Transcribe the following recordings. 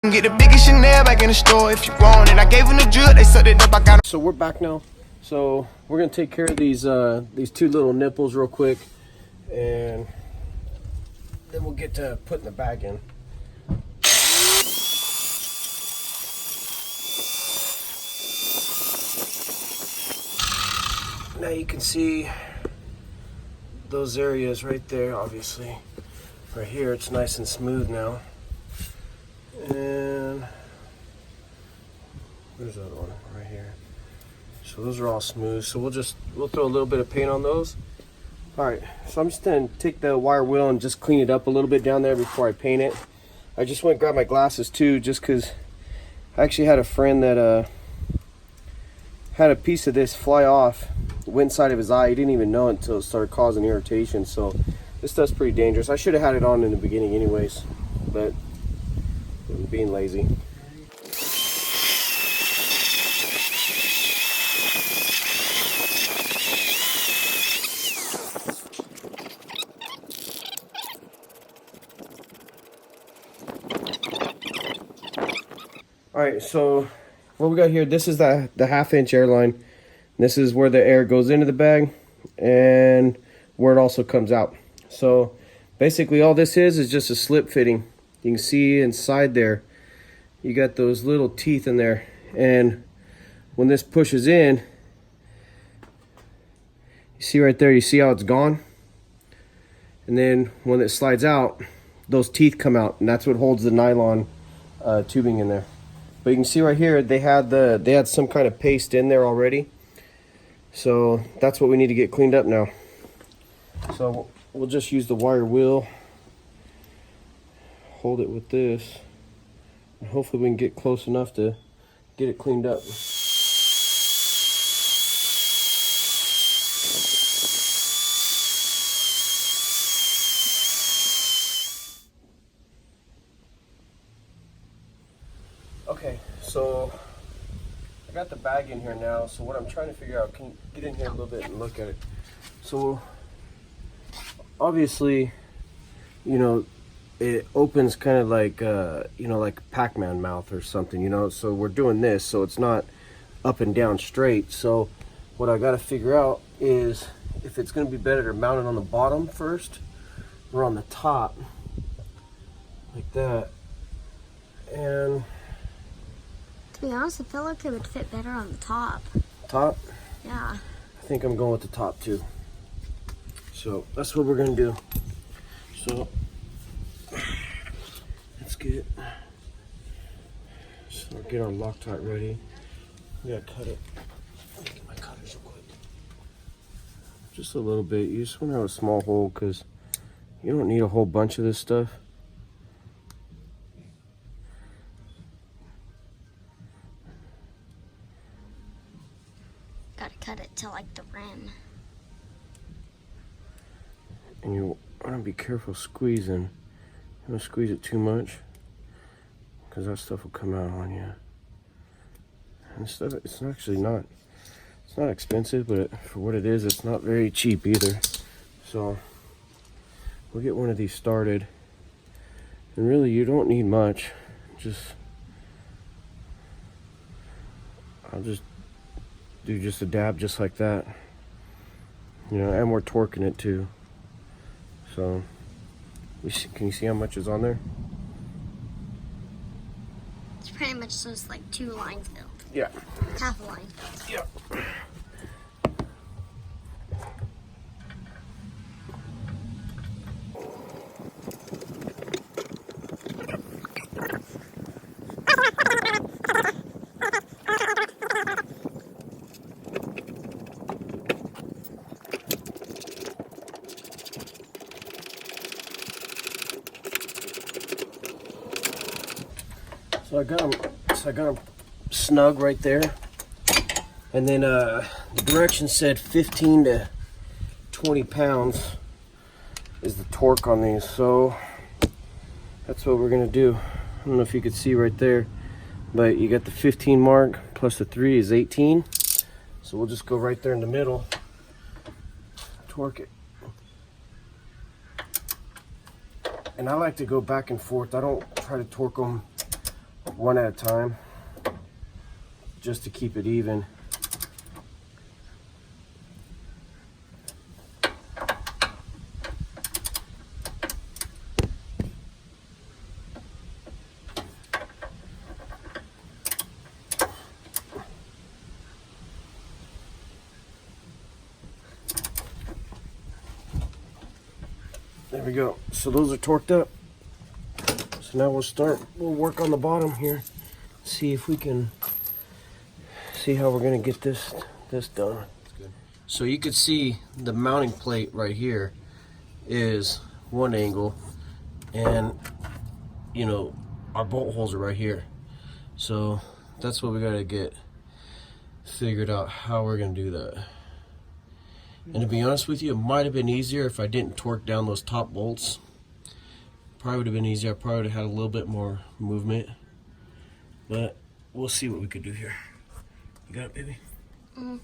Get the biggest Chanel back in the store if you want it. I gave them the drill, they sucked it up. I got it. So we're back now. So we're gonna take care of these two little nipples real quick, and then we'll get to putting the bag in. Now you can see those areas right there, obviously. Right here, it's nice and smooth now. And where's the other one? Right here. So those are all smooth. So we'll throw a little bit of paint on those. All right, so I'm just gonna take the wire wheel and just clean it up a little bit down there before I paint it. I just went and grabbed my glasses too, just because I actually had a friend that had a piece of this fly off, went inside of his eye. He didn't even know it until it started causing irritation. So this stuff's pretty dangerous. I should have had it on in the beginning anyways, but I'm being lazy. All right, so what we got here, this is the 1/2-inch airline. This is where the air goes into the bag and where it also comes out. So basically all this is just a slip fitting. You can see inside there, you got those little teeth in there. And when this pushes in, you see right there, you see how it's gone? And then when it slides out, those teeth come out, and that's what holds the nylon tubing in there. But you can see right here, they had some kind of paste in there already. So that's what we need to get cleaned up now. So we'll just use the wire wheel, hold it with this, and hopefully we can get close enough to get it cleaned up. Okay, so I got the bag in here now, so what I'm trying to figure out, can you get in here a little bit and look at it? So obviously, you know, it opens kind of like, you know, like Pac-Man mouth or something, you know, so we're doing this, so it's not up and down straight. So what I got to figure out is if it's going to be better to mount it on the bottom first or on the top, like that. And to be honest, I feel like it would fit better on the top. Top? Yeah. I think I'm going with the top too. So that's what we're gonna do. So let's get our Loctite ready. We gotta cut it. Let me get my cutters real quick. Just a little bit. You just want to have a small hole because you don't need a whole bunch of this stuff. Gotta cut it to like the rim. And you want to be careful squeezing. You don't squeeze it too much because that stuff will come out on you. And stuff, it's not expensive, but for what it is, it's not very cheap either. So we'll get one of these started. And really, you don't need much. I'll just do just a dab just like that, you know, and we're torquing it too. So can you see how much is on there? It's pretty much just like 2 lines filled. Yeah. Half a line filled. Yeah. So I got them snug right there, and then the directions said 15 to 20 pounds is the torque on these, so that's what we're gonna do. I don't know if you could see right there, but you got the 15 mark plus the 3 is 18, so we'll just go right there in the middle, torque it. And I like to go back and forth. I don't try to torque them one at a time, just to keep it even. There we go. So those are torqued up. So now we'll work on the bottom here. See if we can see how we're gonna get this done. That's good. So you can see the mounting plate right here is one angle, and you know, our bolt holes are right here. So that's what we gotta get figured out, how we're gonna do that. And to be honest with you, it might have been easier if I didn't torque down those top bolts. Probably would have been easier. I probably would have had a little bit more movement. But we'll see what we could do here. You got it, baby? Mm-hmm.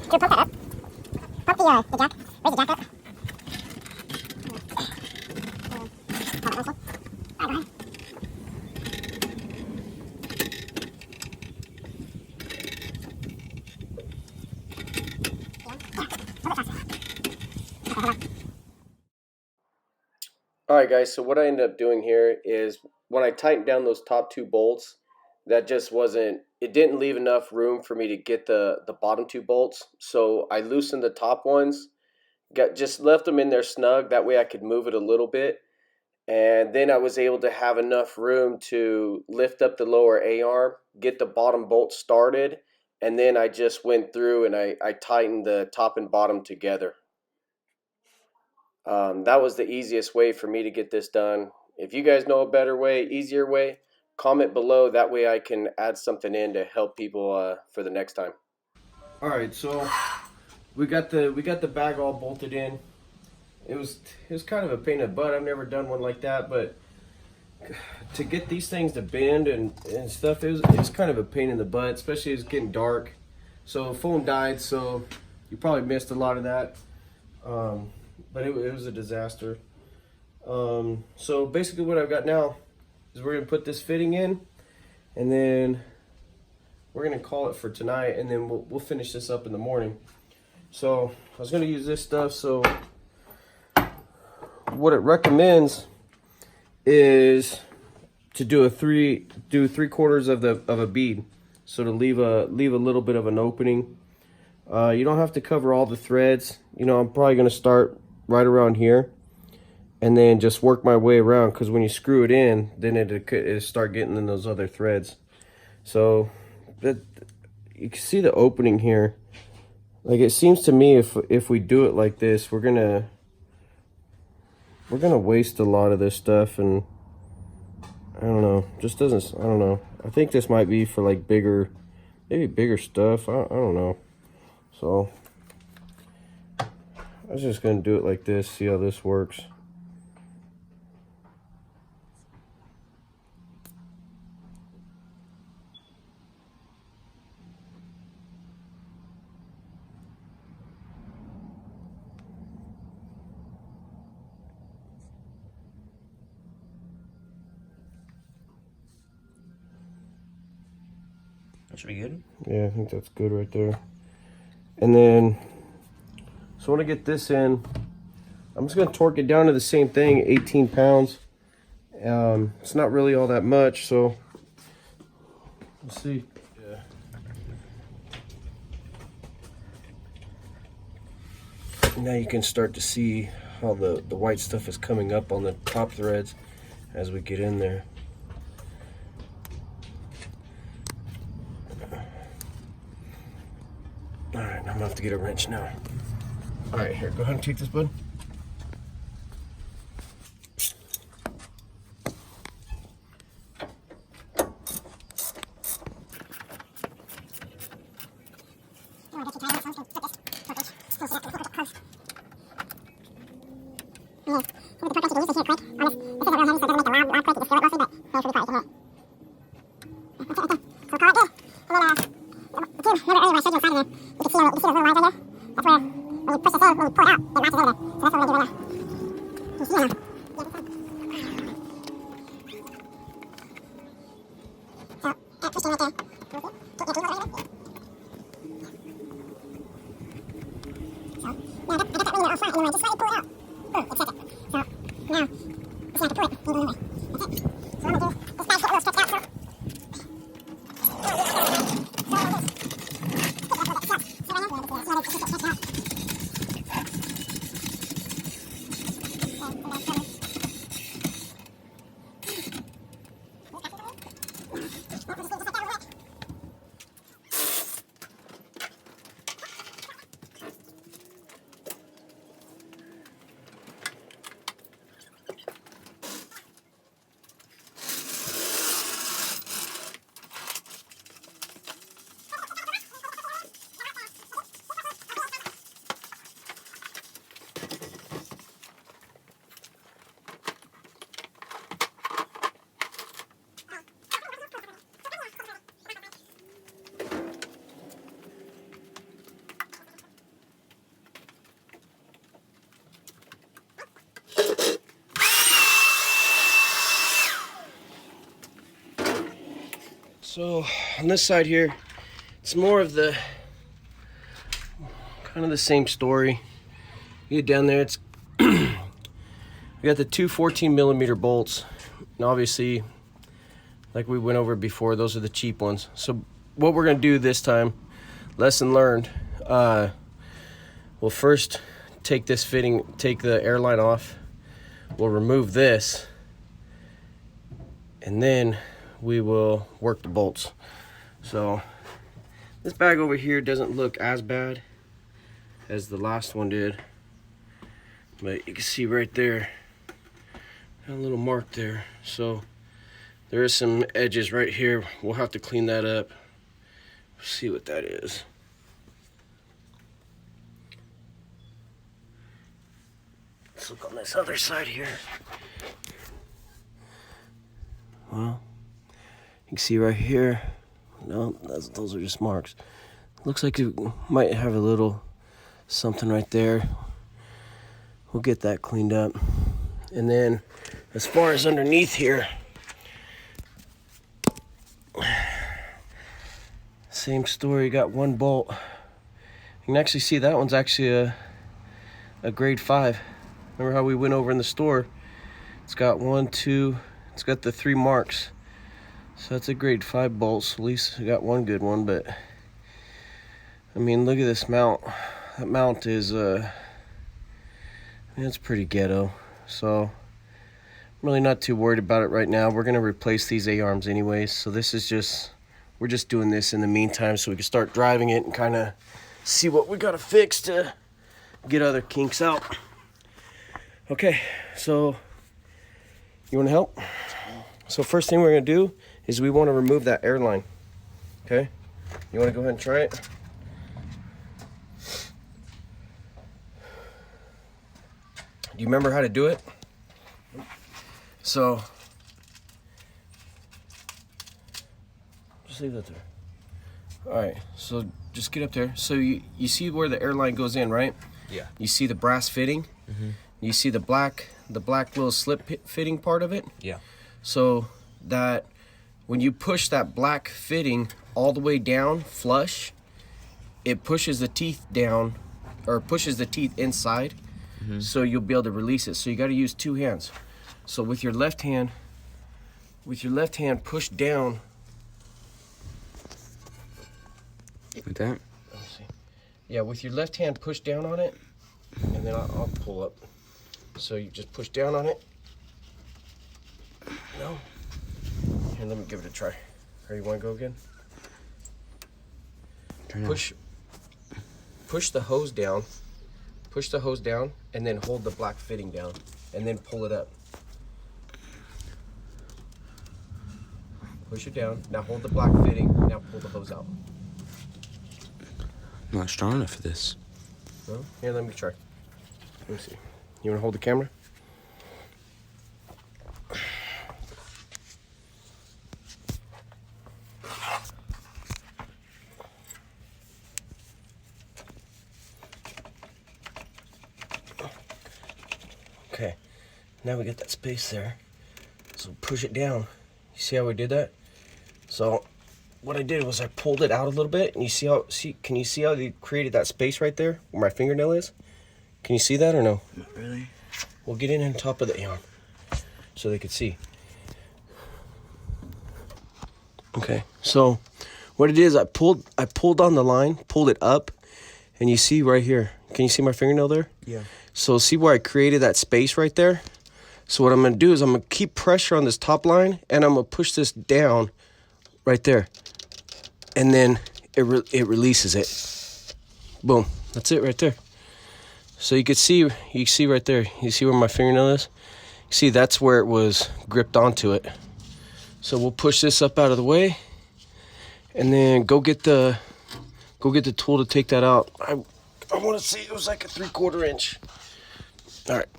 Put that up. Pop the jack. Raise the jack up. Alright guys, so what I ended up doing here is when I tightened down those top two bolts, that just wasn't, it didn't leave enough room for me to get the bottom two bolts. So I loosened the top ones, just left them in there snug, that way I could move it a little bit. And then I was able to have enough room to lift up the lower A-arm, get the bottom bolt started, and then I just went through and I tightened the top and bottom together. That was the easiest way for me to get this done. If you guys know a better way, easier way, comment below. That way I can add something in to help people for the next time. All right, so we got the bag all bolted in. It was kind of a pain in the butt. I've never done one like that, but to get these things to bend and stuff, it's kind of a pain in the butt, especially as it's getting dark. So phone died, so you probably missed a lot of that. But it was a disaster. So basically what I've got now is we're gonna put this fitting in, and then we're gonna call it for tonight, and then we'll finish this up in the morning. So I was gonna use this stuff. So what it recommends is to do three quarters of a bead, so to leave a little bit of an opening. You don't have to cover all the threads. You know, I'm probably gonna start right around here and then just work my way around, because when you screw it in, then it'll start getting in those other threads. So that you can see the opening here. Like, it seems to me if we do it like this, we're gonna waste a lot of this stuff, and I don't know, just doesn't, I don't know. I think this might be for like maybe bigger stuff. I don't know. So I was just gonna do it like this, see how this works. That should be good. Yeah, I think that's good right there. And then, so when I get this in, I'm just going to torque it down to the same thing, 18 pounds. It's not really all that much, so we'll see. Yeah. Now you can start to see how the white stuff is coming up on the top threads as we get in there. All right, I'm gonna have to get a wrench now. All right, here, go ahead and take this, bud. Yeah, So on this side here, it's more of the kind of the same story. You get down there, it's we got the two 14mm bolts, and obviously, like we went over before, those are the cheap ones. So what we're gonna do this time, lesson learned, we'll first take this fitting, take the airline off. We'll remove this, and then we will work the bolts. So this bag over here doesn't look as bad as the last one did, but you can see right there, got a little mark there. So there is some edges right here. We'll have to clean that up. See what that is. Let's look on this other side here. Well, you can see right here, no, those are just marks. Looks like it might have a little something right there. We'll get that cleaned up. And then as far as underneath here, same story, got one bolt. You can actually see that one's actually a grade 5. Remember how we went over in the store? It's got 1, 2, it's got the 3 marks. So that's a grade 5 bolt, so at least I got one good one. But I mean, look at this mount. That mount is it's pretty ghetto. So I'm really not too worried about it right now. We're gonna replace these A-arms anyways, so this is just, we're just doing this in the meantime so we can start driving it and kind of see what we gotta fix to get other kinks out. Okay, so you want to help? So first thing we're gonna do is we want to remove that airline. Okay, you want to go ahead and try it? Do you remember how to do it? So just leave that there. All right, so just get up there. So you see where the airline goes in, right? Yeah. You see the brass fitting. Mm-hmm. You see the black little slip fitting part of it. Yeah. So that when you push that black fitting all the way down flush, it pushes the teeth down, or pushes the teeth inside. Mm-hmm. So you'll be able to release it. So you got to use 2 hands. So with your left hand push down. Like that? Let's see. Yeah, with your left hand push down on it, and then I'll pull up. So you just push down on it. No. Here, let me give it a try. Or you want to go again? Push the hose down. Push the hose down, and then hold the black fitting down, and then pull it up. Push it down. Now hold the black fitting. Now pull the hose out. I'm not strong enough for this. No? Here, let me try. Let me see. You want to hold the camera? Now we got that space there. So push it down. You see how we did that? So what I did was I pulled it out a little bit, and you see how can you see how they created that space right there where my fingernail is? Can you see that or no? Not really. We'll get in on top of the arm so they could see. Okay, so what it is, I pulled on the line, pulled it up, and you see right here. Can you see my fingernail there? Yeah. So see where I created that space right there? So what I'm gonna do is I'm gonna keep pressure on this top line, and I'm gonna push this down right there. And then it releases it. Boom, that's it right there. So you see right there, you see where my fingernail is? You see that's where it was gripped onto it. So we'll push this up out of the way, and then go get the tool to take that out. I want to say it was like a 3/4 inch. All right.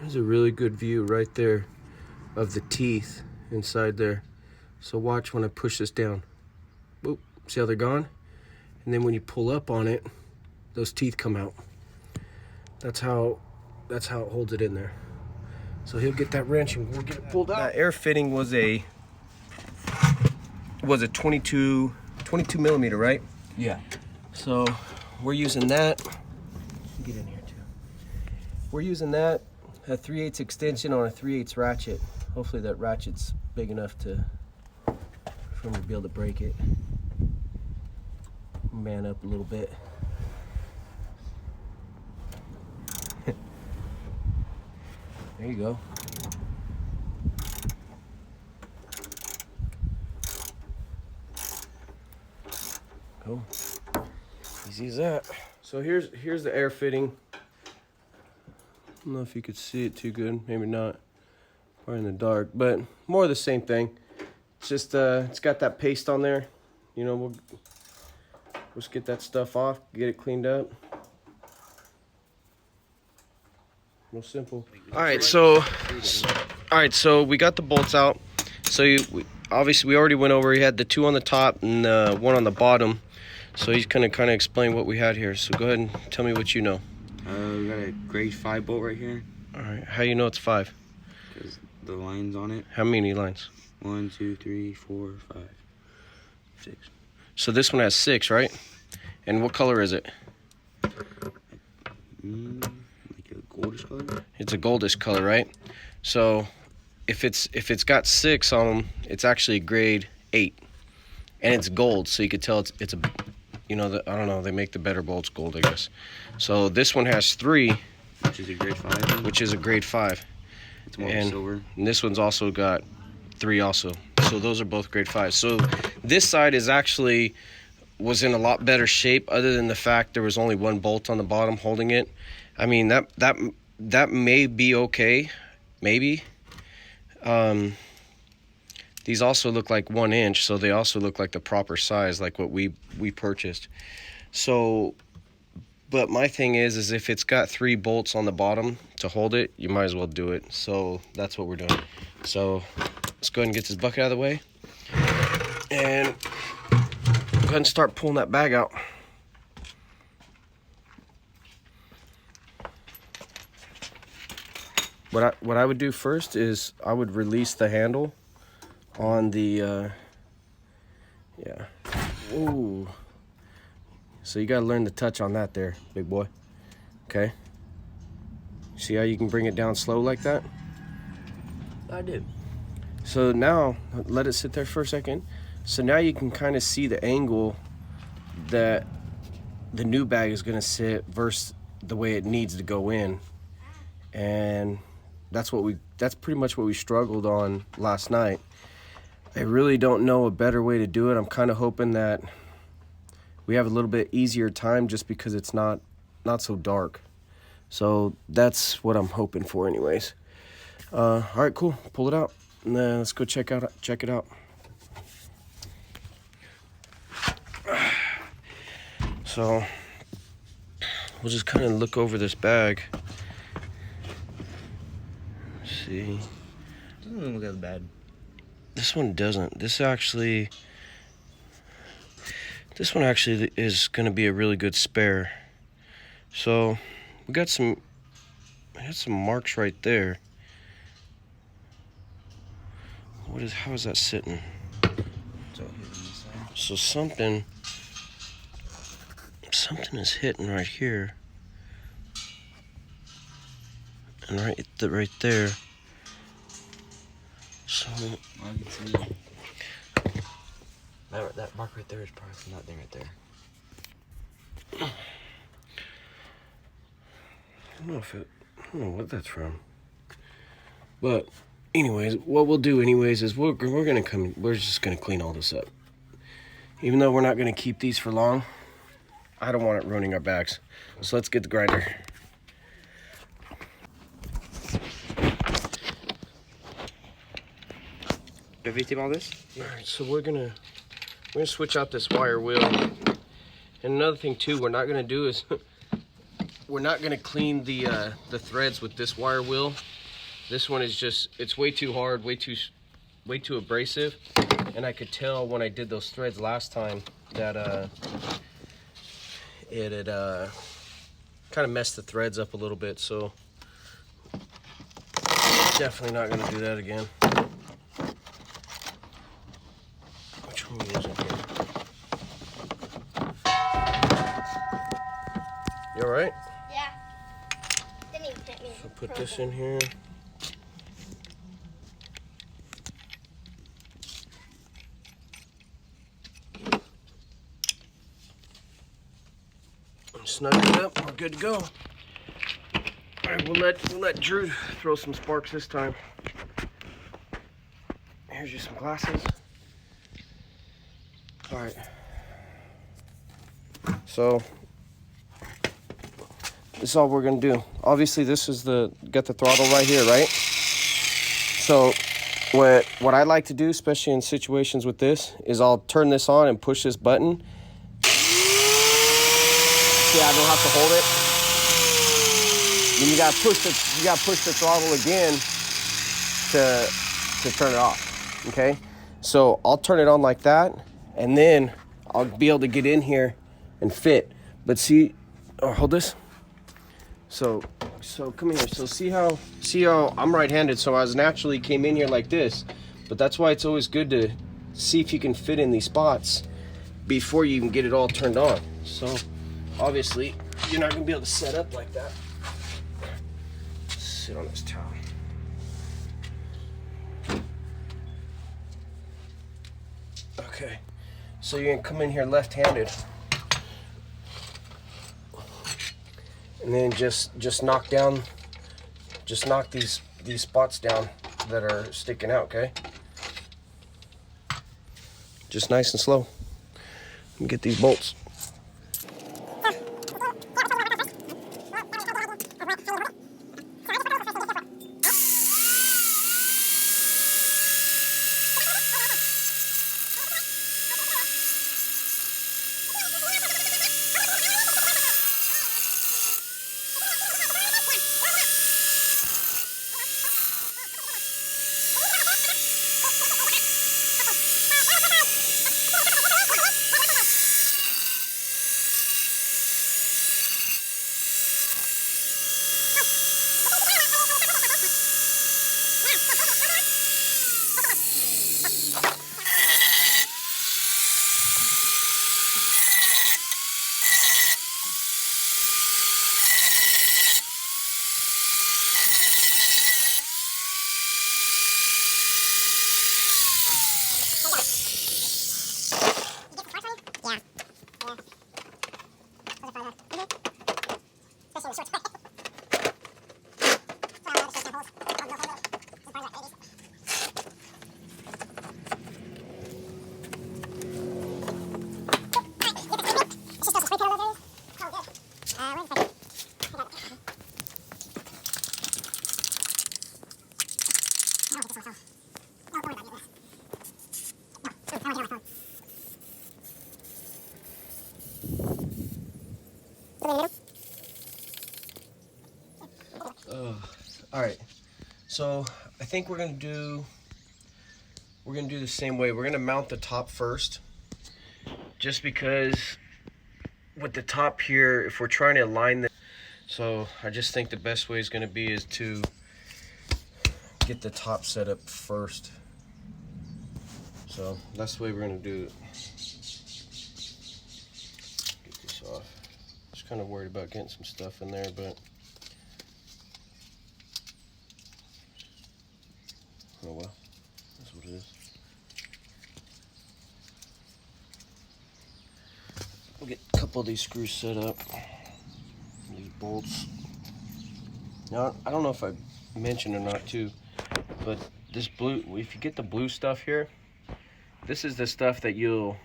There's a really good view right there of the teeth inside there. So watch when I push this down. Boop. See how they're gone? And then when you pull up on it, those teeth come out. That's how it holds it in there. So he'll get that wrench and we'll get it pulled out. That air fitting was a 22 millimeter, right? Yeah. So we're using that. Get in here too. We're using that, a 3/8 extension on a 3/8 ratchet. Hopefully that ratchet's big enough for me to be able to break it. Man up a little bit. There you go. Cool. Easy as that. So here's the air fitting. I don't know if you could see it too good. Maybe not. Probably in the dark, but more of the same thing. It's just it's got that paste on there. You know, we'll just get that stuff off, get it cleaned up. Real simple. All right, so we got the bolts out. So obviously we already went over. He had the 2 on the top and 1 on the bottom. So he's gonna kind of explain what we had here. So go ahead and tell me what you know. We got a grade 5 bolt right here. All right, how you know it's 5? Because the lines on it. How many lines? 1, 2, 3, 4, 5, 6. So this one has 6, right? And what color is it? Like a goldish color. It's a goldish color, right? So if it's got 6 on them, it's actually grade 8, and it's gold. So you could tell it's a, you know, I don't know. They make the better bolts gold, I guess. So this one has 3, which is a grade 5. Which is a grade 5. It's more and silver. And this one's also got 3 also. So those are both grade 5. So this side was in a lot better shape, other than the fact there was only 1 bolt on the bottom holding it. I mean, that may be okay, maybe. These also look like 1 inch, so they also look like the proper size, like what we purchased. So, but my thing is if it's got 3 bolts on the bottom to hold it, you might as well do it. So that's what we're doing. So let's go ahead and get this bucket out of the way, and go ahead and start pulling that bag out. What I would do first is I would release the handle on the yeah. Ooh. So you gotta learn the touch on that there, big boy. Okay. See how you can bring it down slow like that? I did. So now let it sit there for a second. So now you can kind of see the angle that the new bag is gonna sit versus the way it needs to go in. And that's pretty much what we struggled on last night. I really don't know a better way to do it. I'm kind of hoping that we have a little bit easier time just because it's not so dark. So that's what I'm hoping for anyways. All right, cool. Pull it out. And then let's go check it out. So we'll just kind of look over this bag. See. Doesn't look that bad. This one doesn't. This This one actually is going to be a really good spare. So we got some marks right there. How is that sitting? So something is hitting right here. And right there. So I can see that mark right there is probably not there right there. I don't know what that's from. But anyways, what we'll do anyways is we're just gonna clean all this up. Even though we're not gonna keep these for long, I don't want it ruining our bags. So let's get the grinder. Have you seen all this? Alright, so we're gonna switch out this wire wheel. And another thing too, we're not gonna do is we're not gonna clean the threads with this wire wheel. This one is just, it's way too hard, way too abrasive. And I could tell when I did those threads last time that it had kind of messed the threads up a little bit. So definitely not gonna do that again. Which one are we using here? You all right? Yeah. Didn't even hit me. So put this in here. Snug it up. We're good to go. All right, we'll let Drew throw some sparks this time. Here's you some glasses. All right. So this is all we're gonna do. Obviously, this is got the throttle right here, right? So what I like to do, especially in situations with this, is I'll turn this on and push this button. See, I don't have to hold it. Then you gotta push the throttle again to turn it off. Okay? So I'll turn it on like that, and then I'll be able to get in here and fit. But see, hold this. So come here. So see how I'm right-handed, so I naturally came in here like this. But that's why it's always good to see if you can fit in these spots before you even get it all turned on. So obviously you're not gonna be able to set up like that. Sit on this towel. Okay, so you're gonna come in here left-handed, and then just knock these spots down that are sticking out. Okay, just nice and slow. Let me get these bolts. All right, so I think we're gonna do the same way. We're gonna mount the top first, just because with the top here, if we're trying to align this, so I just think the best way is going to be is to get the top set up first. So that's the way we're going to do it. Get this off. Just kind of worried about getting some stuff in there, but oh well, that's what it is. We'll get a couple of these screws set up. These bolts. Now, I don't know if I mentioned or not too, but this blue, if you get the blue stuff here, this is the stuff that you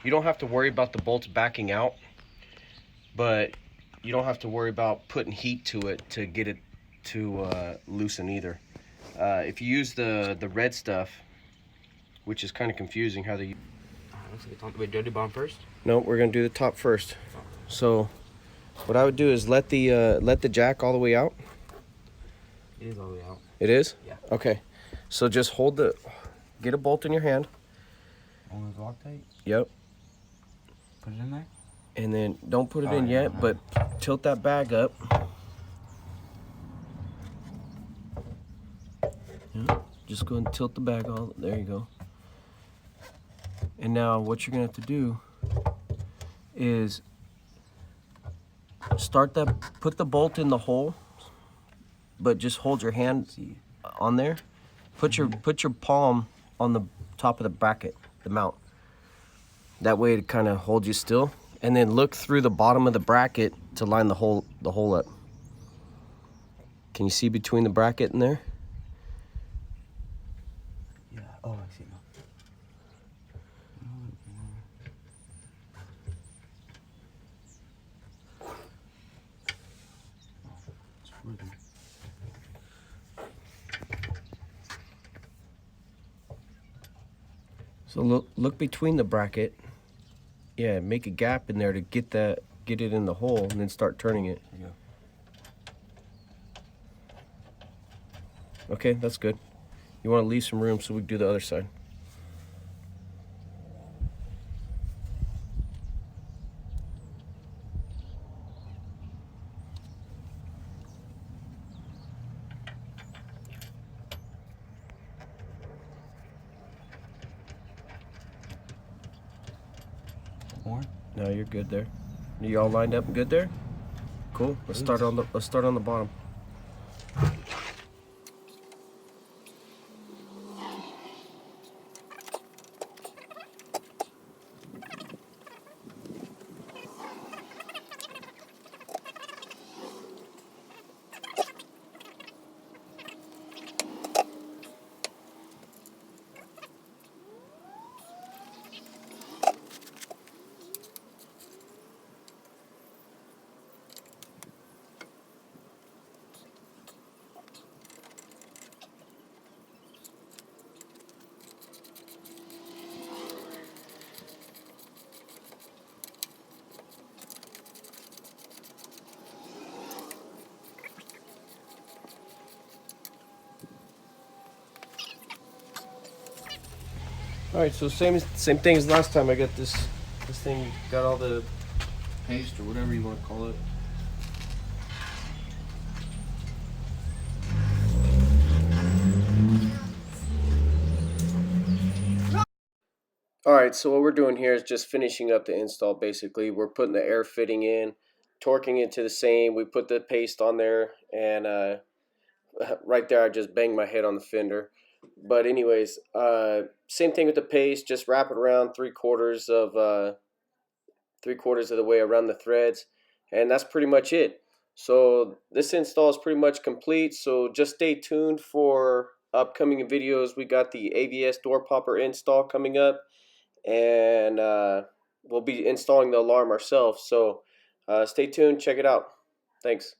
don't have to worry about the bolts backing out, but you don't have to worry about putting heat to it to get it to loosen either. If you use the red stuff, which is kind of confusing how they... Wait, do I do bottom first? No, we're gonna do the top first. So what I would do is let the jack all the way out. It is all the way out. It is? Yeah. Okay. So just get a bolt in your hand. Only Loctite? Yep. Put it in there? And then don't put it in yet, but tilt that bag up. Yeah, just go and tilt the bag all, there you go. And now what you're gonna have to do is put the bolt in the hole, but just hold your hand on there. Put your palm on the top of the bracket, the mount. That way it kind of holds you still. And then look through the bottom of the bracket to line the hole up. Can you see between the bracket and there? Yeah. Oh, I see now. So look between the bracket. Yeah, make a gap in there to get it in the hole, and then start turning it. Yeah. Okay, that's good. You want to leave some room so we can do the other side. More? No, you're good there. You all lined up and good there? Cool. Let's start on the bottom. All right, so same thing as last time. I got this thing, got all the paste or whatever you want to call it. All right, so what we're doing here is just finishing up the install. Basically, we're putting the air fitting in, torquing it to the same. We put the paste on there, and right there I just banged my head on the fender. But anyways, same thing with the paste. Just wrap it around 3/4 of the way around the threads, and that's pretty much it. So this install is pretty much complete. So just stay tuned for upcoming videos. We got the AVS door popper install coming up, and we'll be installing the alarm ourselves. So stay tuned. Check it out. Thanks.